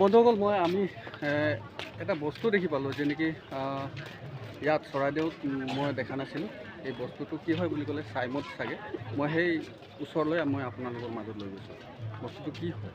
বন্ধুসকল আমি এটা বস্তু দেখি পালোঁ যে নেকি ইয়াত চৰাইদেউত মই দেখা নাছিলোঁ। এই বস্তুটো কি হয় বুলি ক'লে চাইমদ চাগে। মই সেই ওচৰলৈ মই আপোনালোকৰ মাজত লৈ গৈছোঁ। বস্তুটো কি হয়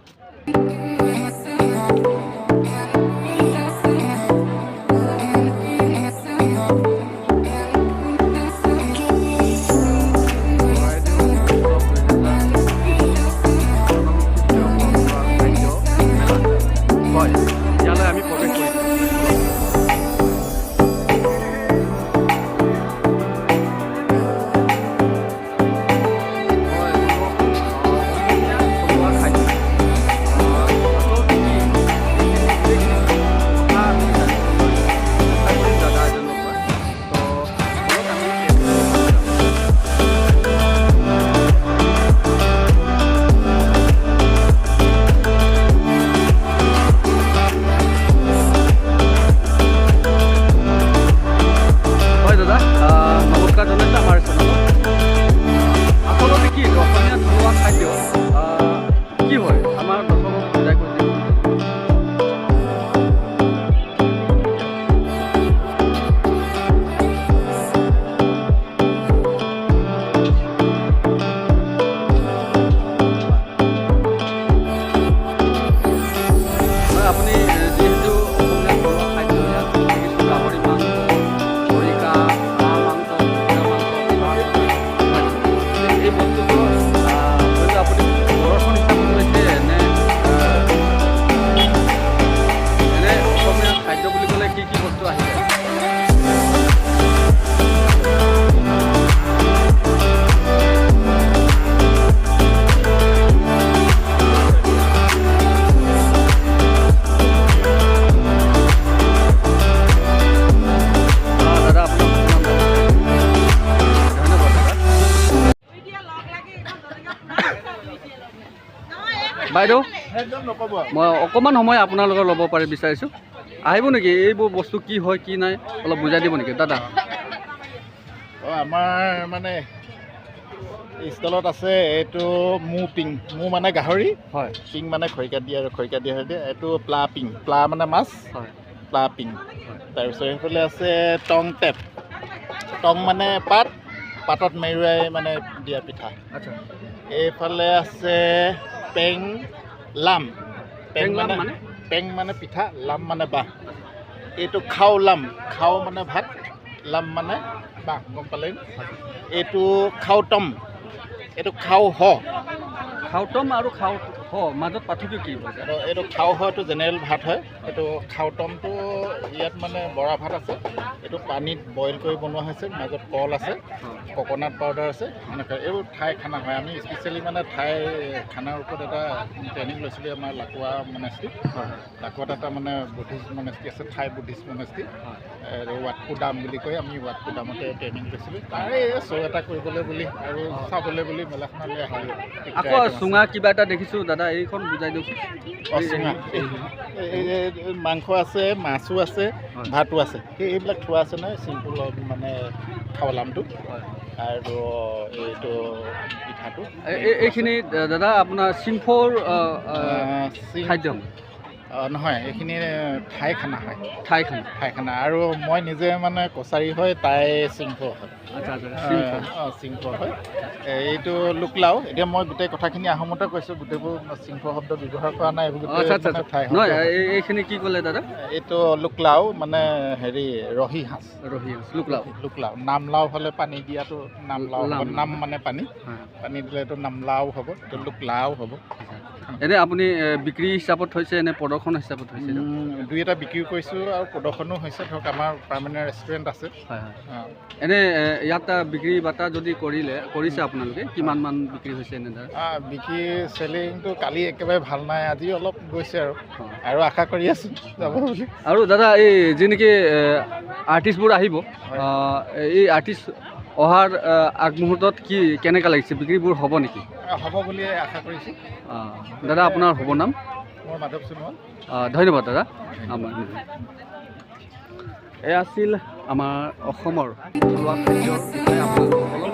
বাইদেউ? মই অকণমান সময় আপোনালোকৰ ল'ব পাৰি বিচাৰিছোঁ। আহিব নেকি? এইবোৰ বস্তু কি হয় কি নাই অলপ বুজাই দিব নেকি দাদা? আমাৰ মানে ষ্টলত আছে এইটো পিং মানে গাহৰি হয়, পিং মানে খৰিকাত দিয়ে আৰু খৰিকাত দিয়া দিয়ে। এইটো প্লা পিং, প্লা মানে মাছ হয়, প্লা পিং। তাৰপিছত সেইফালে আছে টং টেপ, টং মানে পাতত মেৰুৱাই মানে দিয়া পিঠা। আচ্ছা। এইফালে আছে পেং লাম, পেং মানে পিঠা, লাম মানে বাঁহ। এইটো খাও লাম, খাও মানে ভাত, লাম মানে বাঁহ, গম পালে? এইটো খাওটম, এইটো খাও খাওটম আৰু খাও মাজত পাৰ্থক্য কি? এইটো খাও এইটো জেনেৰেল ভাত হয়। এইটো খাওটমটো ইয়াত মানে বৰা ভাত আছে। এইটো পানীত বইল কৰি বনোৱা হৈছে, মাজত কল আছে, ককনাট পাউডাৰ আছে, এনেকৈ এইবোৰ ঠাই খানা হয়। আমি স্পেচিয়েলি মানে ঠাই খানাৰ ওপৰত এটা ট্ৰেইনিং লৈছিলোঁ আমাৰ লাকুৱা মনেষ্ট্ৰী। লাকুৱাত এটা মানে বুদ্ধিষ্ট মনেষ্ট্ৰী আছে, ঠাই বুদ্ধিষ্ট মনেষ্ট্ৰী, ৱাটকুডাম বুলি কয়। আমি ৱাটকুডামতে ট্ৰেইনিং লৈছিলোঁ। তাৰে শ্ব' এটা কৰিবলৈ বুলি আৰু চাবলৈ বুলি মেলাখনলৈ আহিলোঁ। আকৌ চুঙা কিবা এটা দেখিছোঁ দাদা, এইখন বুজাই দিয়কচোন। চুঙা মাংস আছে, মাছো আছে, ভাতো আছে। এইবিলাক থোৱা আছে নহয়, চিম্পুল মানে খাৱলামটো আৰু এইটো পিঠাটো। এইখিনি দাদা আপোনাৰ চিম্ফৰ খাদ্য নহয়, এইখিনি ঠাই খানা হয়। ঠাই খানা আৰু মই নিজে মানে কছাৰী হয়, তাই চিংফ হয়। আচ্ছা, চিংফ হয়। এইটো লুকলাও। এতিয়া মই গোটেই কথাখিনি আহোমতে কৈছোঁ, গোটেইবোৰ চিংফ শব্দ ব্যৱহাৰ কৰা নাই। এইখিনি কি ক'লে দাদা? এইটো লুকলাও মানে হেৰি ৰহি সাঁজ, লুকলাও। নামলাও হ'লে পানী দিয়াটো নামলাও, নাম মানে পানী দিলে এইটো নামলাও হ'ব, এইটো লুকলাও হ'ব। এনে আপুনি বিক্ৰী হিচাপত হৈছে নে প্ৰদৰ্শন হিচাপত হৈছে? দুই এটা বিক্ৰী কৰিছোঁ আৰু প্ৰদৰ্শনো হৈছে। ধৰক আমাৰ পাৰ্মানেণ্ট ৰেষ্টুৰেণ্ট আছে। এনে ইয়াত বিক্ৰী বাটা যদি কৰিছে আপোনালোকে, কিমান মান বিক্ৰী হৈছে? এনে বিক্ৰী চেলিংটো কালি একেবাৰে ভাল নাই, আজি অলপ গৈছে আৰু আশা কৰি আছোঁ যাব বুলি। আৰু দাদা এই যি নেকি আৰ্টিষ্টবোৰ আহিব, এই আৰ্টিষ্ট অহাৰ আগমুহূৰ্তত কেনেকুৱা লাগিছে? বিক্ৰীবোৰ হ'ব নেকি? হ'ব বুলি আশা কৰিছোঁ। দাদা আপোনাৰ শুভ নাম? মই মাধৱ সোণোৱাল। ধন্যবাদ দাদা। এয়া আছিল আমাৰ অসমৰ থলুৱা খাদ্যৰ বিষয়ে আপোনালোকক